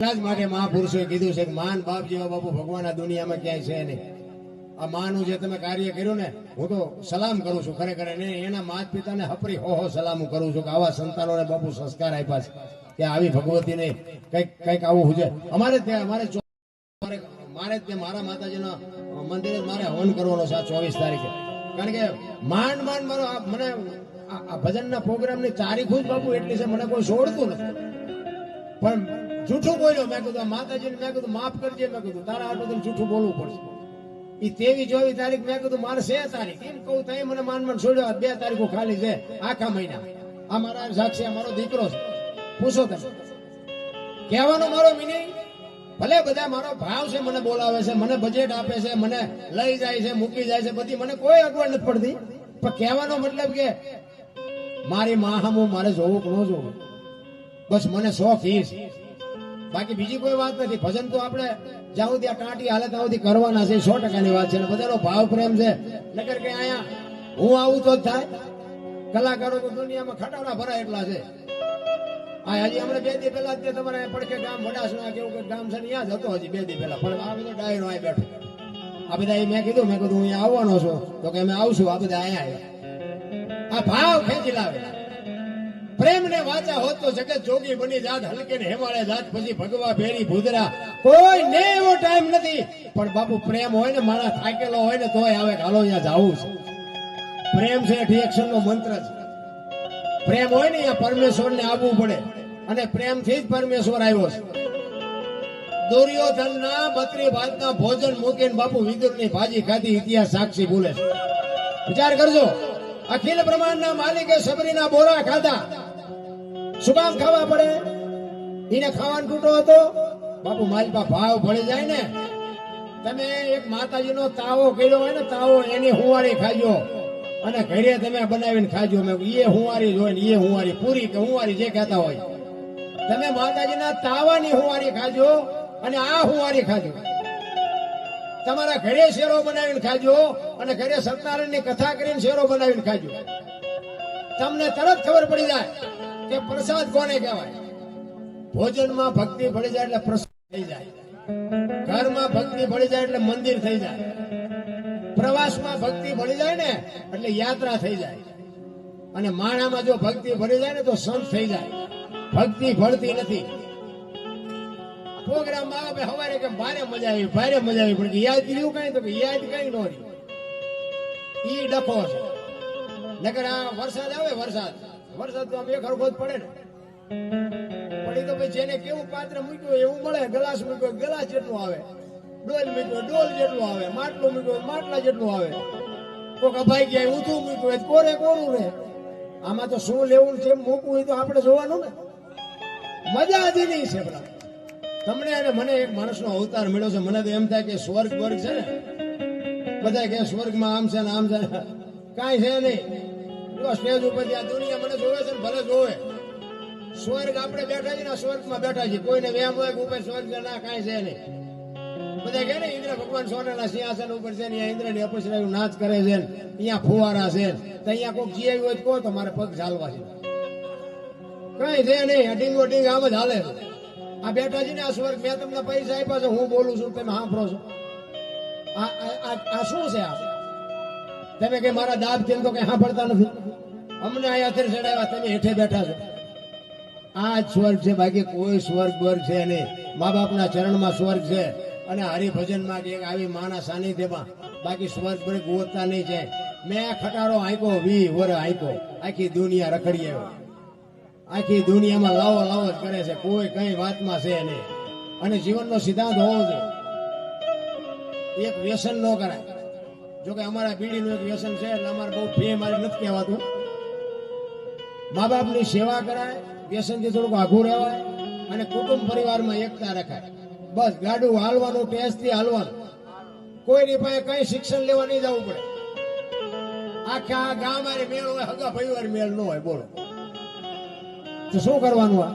માટે મહાપુરુષોએ કીધું છે કે માન બાપ જેવા બાપુ ભગવાન આ દુનિયામાં ક્યાંય છે નહીં. આ માનું જે તમે કાર્ય કર્યું ને, હું તો સલામ કરું છું ખરેખર. એના માતા પિતાને હપરી હો સલામ કરું છું કે આવા સંતાનોને બાપુ સંસ્કાર આપ્યા છે કે આવી ભગવતીને કઈક આવું છે. અમારે ત્યાં મારે મારા માતાજીના મંદિરે મારે હવન કરવાનો છે આ 24 તારીખે. કારણ કે માંડ મારો મને આ ભજનના પ્રોગ્રામની તારીખો જ બાપુ એટલી છે, મને કોઈ છોડતું નથી. પણ જૂઠું બોલ્યો, મેં કીધું માતાજીને મેં કીધું માફ કરજે, મેં કીધું તારા આટલું જૂઠું બોલવું પડશે. એ 23-24 તારીખ મેં કીધું મારે 6 તારીખ એમ કહું તો મને માન છોડ્યો. 2 તારીખો ખાલી છે આખા મહિના. આ મારા સાક્ષી મારો દીકરો છે, પૂછો તમે. કહેવાનો મારો મિનિંગ, ભલે બધા મારો ભાવ છે, મને બોલાવે છે, મને બજેટ આપે છે, મને લઈ જાય છે, મૂકી જાય છે, બધી મને કોઈ અગવડ નથી પડતી. પણ કહેવાનો મતલબ કે મારી માહમું મારે જોવું કે ન જોવું, બસ મને શોખ ઈ છે. બાકી બીજી કોઈ વાત નથી. ભજન તો આપણે જ્યાં સુધી આ ટાંટી હાલે ત્યાં સુધી કરવાના છે, 100%ની વાત છે. બધાનો ભાવ પ્રેમ છે. નકર કે અહીંયા હું આવું તો જ થાય. કલાકારો તો દુનિયામાં ખટાડા ભરાય એટલા છે. આ હજી હમણાં 2 દી પહેલા તમારે પડખે ગામ વડાસણા કેવું કે ગામ છે ત્યાં જ હતો હજી 2 દી પહેલા. પણ આ બધો ડાયરો અહીં બેઠો. આ બધા મેં કીધું અહીંયા આવવાનો છો તો કે અમે આવશું. આ બધા અહીંયા આવ્યા. આ ભાવ ખેંચી લાવે. પ્રેમ ને વાચા હોત તો જગત જોગી બની જાત, હલકે ને હેમાળે જાત, પછી ભગવા ભેરી ભૂદરા. કોઈ ને એવો ટાઈમ નથી. પણ બાપુ પ્રેમ હોય ને, માણસ થાકેલો હોય ને તોય આવે કે હાલો અહીંયા જાવું છે. પ્રેમ છે રિએક્શન નો મંત્ર છે. પ્રેમ હોય ને અહીંયા પરમેશ્વર ને આવવું પડે, અને પ્રેમથી જ પરમેશ્વર આવ્યો છે. દુર્યોધન ના 32 ભાતના ભોજન મૂકીને બાપુ વિદુર ની ભાજી ખાધી, ઇતિહાસ સાક્ષી બોલે છે. વિચાર કરજો. અખિલ બ્રહ્માંડના માલિકે સબરીના બોરા ખાધા. શું કામ ખાવા પડે? એને ખાવાનો તૂટો હતો બાપુ. માલપા ભાવ ભળી જાય ને. તમે એક માતાજીનો તાવો કર્યો હોય ને, તાવો એની હુંવારી ખાજો અને ઘરે તમે બનાવીને ખાજો. મેં એ હુંવારી જોઈ ને, એ હુંવારી પૂરી કે હુંવારી જે કહેતા હોય, તમે માતાજીના તાવાની હુંવારી ખાજો અને આ હુંવારી ખાજો. તમારા ઘરે શેરો બનાવીને ખાજો અને ઘરે સત્યનારાયણની કથા કરીને શેરો બનાવીને ખાજો. તમને તરત ખબર પડી જાય કે પ્રસાદ કોને કહેવાય. ભોજનમાં ભક્તિ ભળી જાય એટલે પ્રસાદ થઈ જાય. ઘરમાં ભક્તિ ભળી જાય એટલે મંદિર થઈ જાય. પ્રવાસમાં ભક્તિ ભળી જાય ને એટલે યાત્રા થઈ જાય. અને માણામાં જો ભક્તિ ભળી જાય ને તો સંત થઈ જાય. ભક્તિ ભળતી નથી. પ્રોગ્રામમાં આવે સવારે કે ભારે મજા આવી, ભારે મજા આવી, પણ યાદ કર્યું કઈ તો યાદ કઈ ન રહ્યું. ઈ ડખો છે. નકર આ વરસાદ આવે, વરસાદ તો આમ એક હરખો જ પડે ને. પડી તો ભાઈ જેને કેવું પાત્ર મૂક્યું એવું મળે. ગ્લાસ મૂક્યો ગ્લાસ જેટલું આવે, ડોલ મૂક્યો ડોલ જેટલું આવે, માટલું મૂક્યું માટલા જેટલું આવે. કોક અભાઈ ગયા ઊંધું મૂક્યું કોરે કોરું રહે. આમાં તો શું લેવું છે મૂકવું એ તો આપણે જોવાનું ને. મજા હજી નહીં છે પેલા તમને અને મને. એક માણસનો અવતાર મળ્યો છે. મને તો એમ થાય કે સ્વર્ગ વર્ગ છે ને, બધા કે સ્વર્ગમાં આમ છે ને આમ છે, કાંઈ છે નહીં. સ્ટેજ ઉપર આ દુનિયા મને જોવે છે ને ભલે જોવે. સ્વર્ગ આપણે બેઠા છીએ ને, સ્વર્ગમાં બેઠા છીએ. કોઈને વેમ હોય કે ઉપર સ્વર્ગ છે, ના કાંઈ છે નહીં. બધા કે ને ઇન્દ્ર ભગવાન સોનાના સિંહાસન ઉપર છે ને, ઇન્દ્ર ની અપસરાયું નાચ કરે છે, અહીંયા ફુવારા છે, તો અહીંયા કોઈક જીવ્યું હોય કહો તો મારે પગ ચાલવા છે. કઈ છે નહીં. આ ડીંગો ડીંગ આમ જ હાલે છે. આ બેઠા છે ને આ સ્વર્ગ. મેં તમને પૈસા આપ્યા છે, હું બોલું છું, તમે સાંભળો છો. આ શું છે? આ તમે કે મારા દાબ કેમ તો કઈ સાંભળતા નથી. અમને અહીંયા અત્યારે ચડાવ્યા, તમે હેઠે બેઠા છો. આ જ સ્વર્ગ છે, બાકી કોઈ સ્વર્ગ વર્ગ છે નહીં. મા બાપના ચરણમાં સ્વર્ગ છે, અને હરિભજનમાં કે આવી માના સાનિધ્યમાં. બાકી સ્વર્ગ વર્ગ ગોતતા નહીં છે. મેં આ ખટારો આંક્યો 20 વર્ષ આંક્યો. આખી દુનિયા રખડી આવ્યો. આખી દુનિયામાં લાવો લાવો જ કરે છે. કોઈ કઈ વાતમાં છે નહીં. અને જીવનનો સિદ્ધાંત હોવો જોઈએ. એક વ્યસન ન કરાય. જોકે અમારા બીડીનું એક વ્યસન છે એટલે અમારે બહુ ફે મારે નથી કહેવાતું. મા બાપની સેવા કરાય, વ્યસનથી થોડુંક આઘું રહેવાય, અને કુટુંબ પરિવારમાં એકતા રખાય. બસ ગાડું હાલવાનું, ટેસ્ટથી હાલવાનું. કોઈની પાસે કઈ શિક્ષણ લેવા નહીં જવું પડે. આખા ગામ મારે મેળ હોય, હગા પરિવાર મેળ ન હોય. બોલો તો શું કરવાનું? આ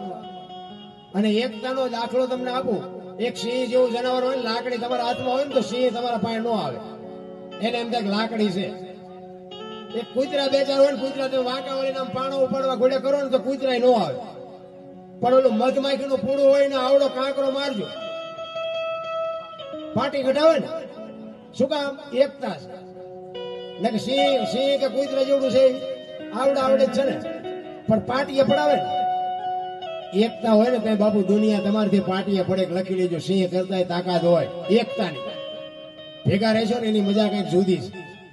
અને એકતાનો દાખલો તમને આપું. એક સિંહ જેવું જનાવર હોય ને, લાકડી તમારા હાથમાં હોય ને તો સિંહ તમારા પાસે ન આવે. એને એમ થાય લાકડી છે. એક કૂતરા 2-4 હોય ને, કૂતરા તમે વાંકા વળીને આમ પાણો ઉપાડવા ઘોડે કરો ને તો કૂતરા ન આવે. પણ ઓલું મધમાખીનું પૂડું હોય ને આવડો કાંકરો મારજો, પાટી ઘટાવે ને. શું કામ? એકતા છે. ને કે સિંહ કે કૂતરા જેવડું છે આવડે જ છે ને, પણ પાટીએ પડાવે ને. એકતા હોય ને કઈ બાપુ દુનિયા તમારથી પાટીએ પડે લખી લેજો. સિંહ કરતા તાકાત હોય એકતાની. ભેગા રહેશો ને એની મજા કઈક જુદી છે.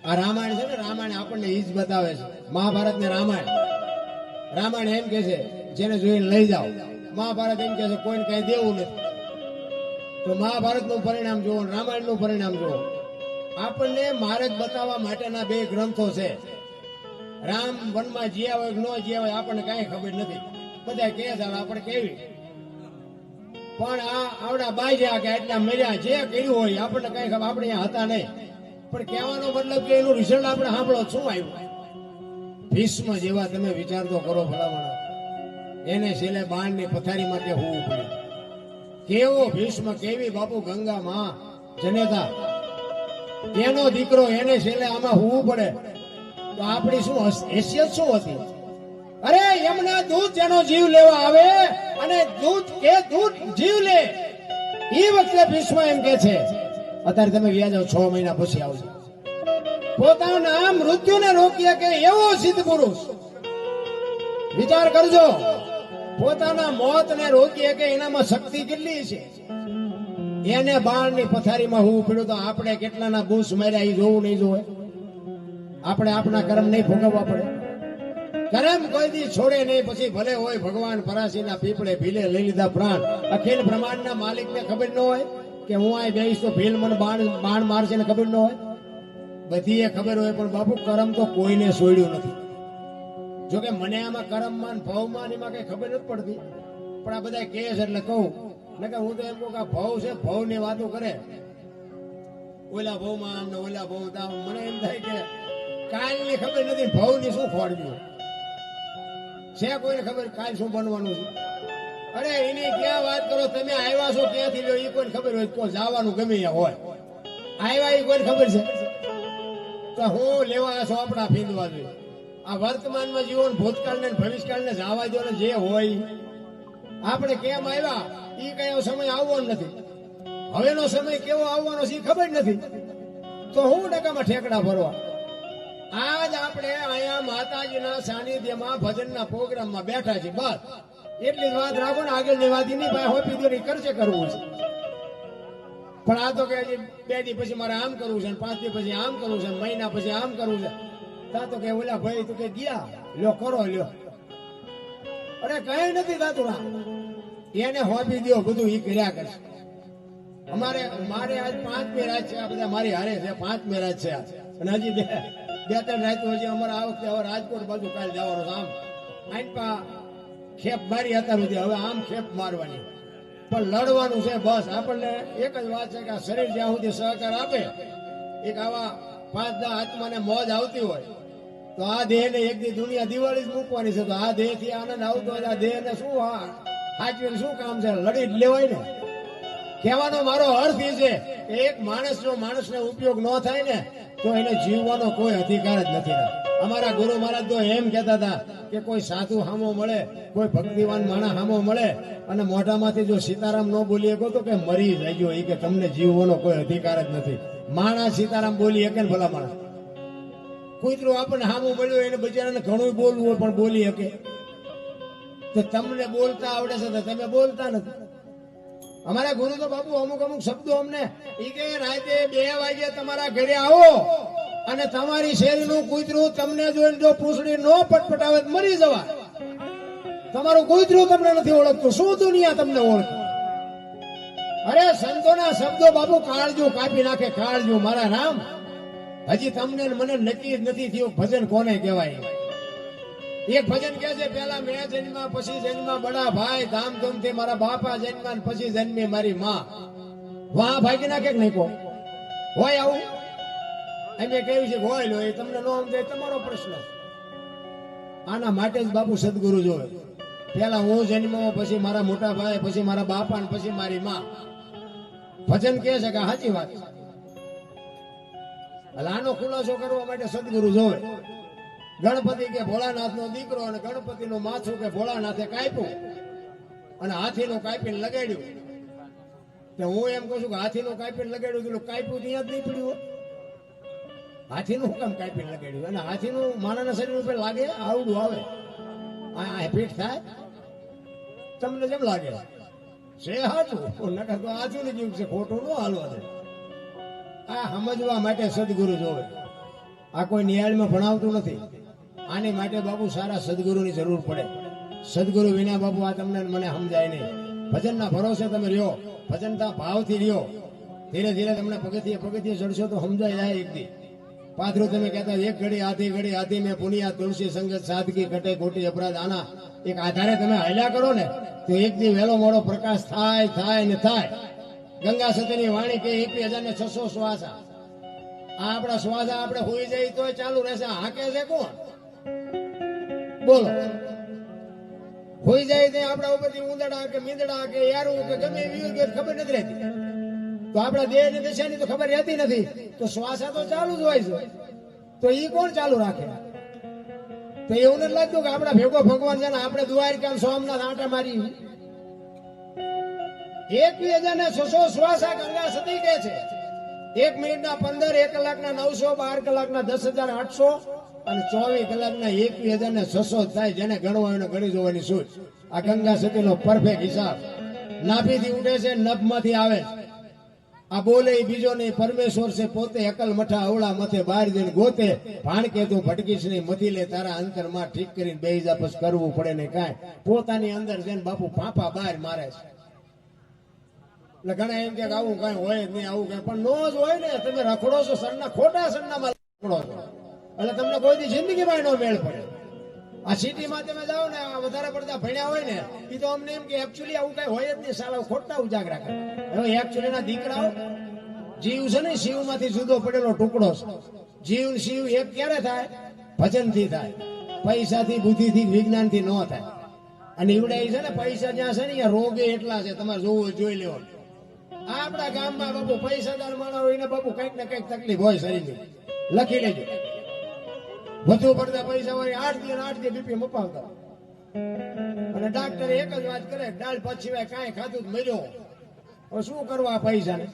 આ રામાયણ છે ને, રામાયણ આપણને ઈ જ બતાવે છે. મહાભારત ને રામાયણ એમ કે છે જેને જોઈને લઈ જાઓ. મહાભારત એમ કે છે કોઈને કઈ દેવું નથી. તો મહાભારત નું પરિણામ જુઓ, રામાયણ નું પરિણામ જુઓ. આપણને માર્ગ બતાવવા માટેના બે ગ્રંથો છે. રામ વનમાં જ્યાં હોય ન જ્યાં હોય આપણને કઈ ખબર નથી. બધા કે છે આપણે કેવી, પણ આ આવડા બાજ્યા કે આટલા મર્યા જે કર્યું હોય આપણને કઈ ખબર. આપણે અહીંયા હતા નહીં, પણ કહેવાનો મતલબ કે એનું રિઝલ્ટ આપણે સાંભળો શું આવ્યું. ભીષ્મ જેવા તમે વિચાર તો કરો ભલામણા, એને છેલ્લે બાણની પથારી માટે હોવું પડ્યું. કેવો ભીષ્મ, કેવી બાપુ ગંગા માં જનેતા, એનો દીકરો એને છેલ્લે આમાં હોવું પડે તો આપણી શું હેસિયત શું હતી. અરે એમના દૂત જેનો જીવ લેવા આવે અને દૂત જીવ લે એ વખતે ભીષ્મ એમ કે છે અત્યારે તમે વ્યાજ 6 મહિના પછી આવજો. પોતાના મૃત્યુને રોકીએ કે એવો સિદ્ધ પુરુષ વિચાર કરજો. પોતાના મોતને રોકીએ કે એનામાં શક્તિ કેટલી છે. એને બાણની પથારીમાં હોવું પડ્યું તો આપણે કેટલાના બૂસ માર્યા એ જોવું નહીં જોવે. આપણે આપણા કર્મ નહીં ભોગવવા પડે. કર્મ કોઈ દી છોડે નહીં. પછી ભલે હોય ભગવાન પરાશીના પીપળે ભીલે લઈ લીધા પ્રાણ. અખિલ બ્રહ્માંડના માલિકને ખબર ન હોય કે હું આ બેહીશ તો ભીલ મને બાણ મારશે ને ખબર ન હોય. બધી ખબર હોય પણ બાપુ કર્મ તો કોઈને છોડ્યું નથી. જોકે મને આમાં કર્મમાં ભવમાં એમાં કઈ ખબર નથી પડતી, પણ આ બધા કહે છે એટલે કહું. કે હું તો એમ કહું કે ભવ છે, ભવ ની વાતો કરે. ઓલા ભવમાં આમ ને ઓલા ભવ તામ. મને એમ થાય કે કાલની ખબર નથી, ભવ ની શું ખોડવી છે કોઈને ખબર કાલ શું બનવાનું છે. અરે એની ક્યાં વાત કરો તમે. આવ્યા છો ક્યાંથી લ્યો એ કોઈને ખબર હોય. કોઈ જવાનું ગમે હોય આવ્યા એ કોઈને ખબર છે તો હું લેવા છો આપણા ફીંદવા જોઈએ. આ વર્તમાનમાં જીવન ભૂતકાળ ને ભવિષ્યકાળ ને જવા દો ને જે હોય. આપણે કેમ આવ્યા એ કયો સમય આવવાનો નથી. હવેનો સમય કેવો આવવાનો છે એ ખબર નથી. તો હું ડગામાં ઠેકડા ભરવા. આજ આપણે અહીંયા માતાજીના સાનિધ્યમાં ભજનના પ્રોગ્રામમાં બેઠા છે. બસ એટલી જ વાત રાખો ને. આગળની વાત એની પાસે હોપી દો કરશે કરવું છે. પણ આ તો કે 2 દી પછી મારે આમ કરવું છે, 5 દી પછી આમ કરવું છે, મહિના પછી આમ કરવું છે. તા તો કે ઓલા ભાઈ તું કે ગયા લ્યો કરો લ્યો. અરે કઈ નથી થતું. એને હોપી દો બધું ઈ કર્યા કરશે. મારે આજ 5મી રાત છે. આ બધા મારી હારે છે. 5મી રાત છે અને હજી 2-3 રાત હજી અમારે આ વખતે હવે રાજકોટ બાજુ કાલ જવાનું છે. આમ આઈપા ખેપ મારી હતા સુધી હવે આમ ખેપ મારવાની. પણ લડવાનું છે બસ. આપણને એક જ વાત છે કે આ શરીર જ્યાં સુધી સહકાર આપે, એક આવા 5-10 આત્માને મોજ આવતી હોય તો આ દેહને એક દી દુનિયા દિવાળી જ મૂકવાની છે. તો આ દેહ થી આનંદ આવતો હોય આ દેહને શું હાચવીને શું કામ છે? લડી જ લેવાય ને. કહેવાનો મારો અર્થ એ છે કે એક માણસને ઉપયોગ ન થાય ને તો એને જીવવાનો કોઈ અધિકાર જ નથી. અમારા ગુરુ મહારાજ તો એમ કહેતા હતા કે કોઈ સાધુ હામો મળે, કોઈ ભક્તિવાન માણસ હામો મળે અને મોઢામાંથી જો સીતારામ ન બોલી શકો તો કે મરી જાય. એ કે તમને જીવવાનો કોઈ અધિકાર જ નથી. માણસ સીતારામ બોલી શકે ને ભલા માણસ. કૂતરું આપણને હામું મળ્યું એને બિચારાને ઘણું બોલવું હોય પણ બોલી શકે. તો તમને બોલતા આવડે છે તો તમે બોલતા નથી. અમારા ગુરુ તો બાપુ અમુક શબ્દો અમને ઈ કે રાતે 2 વાગે તમારા ઘરે આવો અને તમારી શેરીનું કૂતરું તમને જોઈને જો પૂંછડી નો પટપટાવે મરી જવા. તમારું કૂતરું તમને નથી ઓળખતું, શું દુનિયા તમને ઓળખે? અરે સંતોના શબ્દો બાપુ કાળજું કાપી નાખે. કાળજું મારા રામ. હજી તમને મને નક્કી જ નથી થયું ભજન કોને કહેવાય. એક ભજન કે છે પેલા મેં જન્મા પછી જન્મા બડા ભાઈ, ધામધૂમથી મારા બાપા જન્મા પછી જન્મી મારી માં. વાહ ભાગી નાખે કે નહીં? કો હોય આવું અમે કહ્યું છે હોય લો. એ તમને નો સમજાય તમારો પ્રશ્ન. આના માટે જ બાપુ સદગુરુ જોવે. પેલા હું જન્મો પછી મારા મોટા ભાઈ પછી મારા બાપા ને પછી મારી માં. ભજન કે છે કે સાચી વાત. આનો ખુલાસો કરવા માટે સદગુરુ જોવે. ગણપતિ કે ભોળાનાથ નો દીકરો અને ગણપતિ નું માથું કે ભોળાનાથે કાપ્યું. અને હાથીનું કાપીને લગાડ્યું. તો હું એમ કહું છું કે હાથીનું કાપીને લગાડ્યું પેલું કાપ્યું ત્યાં જ નહીં પડ્યું હોય? હાથીનું હું કામ કાપીને લગાડ્યું? અને હાથીનું માણસના શરીર ઉપર લાગે આવડું આવે આ પીઠ થાય તમને જેમ લાગે છે હાથું નકર તો આધુનિક યુગ છે, ખોટું ન હાલવા દે. આ સમજવા માટે સદગુરુ જોવે. આ કોઈ નિયાળમાં ભણાવતું નથી. આની માટે બાપુ સારા સદગુરુની જરૂર પડે. સદગુરુ વિના બાપુ આ તમને મને સમજાય નહીં. ભજનના ભરોસે તમે રહ્યો, ભજનના ભાવથી રહ્યો, ધીરે ધીરે તમને પગથિયે ચડશો તો સમજાય જાય. એક દી પાથરું તમે કહેતા એક ઘડી આધી મેં પુનિયા તુલસી સંગત સાદગી કટે કોટી અપરાધ. આના એક આધારે તમે હાલ્યા કરો ને તો એક દી વહેલો મોડો પ્રકાશ થાય ને થાય. ગંગા સતીની વાણી કે 21,600 શ્વાસા. આ આપણા શ્વાસા આપણે હોઈ જાય તો ચાલુ રહેશે. હાકે છે કોણ? બોલો. હોઈ જાય તે આપણા ઉપરથી ઉંદડા કે મીંદડા કે યારું કે ગમે એવી ખબર નથી રહેતી. તો આપણા દેહ ની દિશાની તો ખબર રહેતી નથી. તો શ્વાસા તો ચાલુ જ હોય છે. તો ઈ કોણ ચાલુ રાખે? તો એવું નથી લાગતું કે આપણા ભેગો ભગવાન છે ને આપણે દ્વારકા સોમનાથ આંટા મારી. 21,600 શ્વાસા ગંગા સતી કે છે. 1 મિનિટના 15, 1 કલાકના 900, 12 કલાકના 10,800 અને 24 કલાકના 21,600 થાય. જેને ગણવો એને ગણી જોવાની સૂચ. આ ગંગા સતીનો પરફેક્ટ હિસાબ. નાભીથી ઉઠે છે, નભમાંથી આવે. આ બોલે બીજો નહીં, પરમેશ્વર છે પોતે. અકલ મઠા અવળા મથે બહાર જઈને ગોતે. ભાણ કે તું ભટકીશ નહીં, મથી લે તારા અંતરમાં ઠીક કરીને બેહી જા, પછી કરવું પડે ને કાંઈ. પોતાની અંદર જઈને બાપુ ફાંફા બહાર મારે છે. એટલે ઘણા એમ કે આવું કઈ હોય જ નહીં, આવું કઈ પણ નો જ હોય ને. તમે રખડો છો સરના, ખોટા સરનામાં રખડો છો એટલે તમને કોઈ દી જિંદગીમાં નો મેળ પડે. આ સિટીમાં તમે જાઓ ને, આ વધારે પડતા ભણ્યા હોય ને એ તો અમને એમ કે એકચ્યુઅલી આવું કઈ હોય જ નહીં, સાલા ખોટા ઉજાગરા કરે. હવે એકચ્યુઅલી ના દીકરાઓ જીવ છે ને શિવમાંથી જુદો પડેલો ટુકડો છે. જીવ શિવ એક ક્યારે થાય? ભજનથી થાય. પૈસાથી, બુદ્ધિથી, વિજ્ઞાનથી ન થાય. અને ઈવડાઈ છે ને પૈસા જ્યાં છે ને ત્યાં રોગે એટલા છે. તમારે જોવું જોઈ લેવો. આપણા ગામમાં બાપુ પૈસાદાર માણસ હોય ને બાપુ કઈક ને કઈક તકલીફ હોય શરીરની. લખી લેજો. વધુ પડતા પૈસા હોય 8 દી બીપી મપાવતા. અને ડાક્ટર એક જ વાત કરે, દાળ ભાત સિવાય કાંઈ ખાધું મર્યો. હવે શું કરવા પૈસા ને?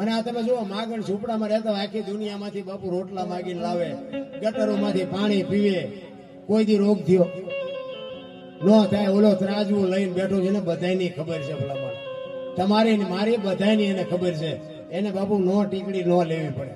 અને આ તમે જુઓ, માગણ ઝૂંપડામાં રહેતા હોય, આખી દુનિયામાંથી બાપુ રોટલા માગીને લાવે, ગટરોમાંથી પાણી પીવે. કોઈ દી રોગ થયો નો થાય. ઓલો ત્રાજવું લઈને બેઠો છે ને, બધાની ખબર છે. ભલામણ તમારી ને મારી બધાની એને ખબર છે. એને બાપુ નો ટીકડી નો લેવી પડે.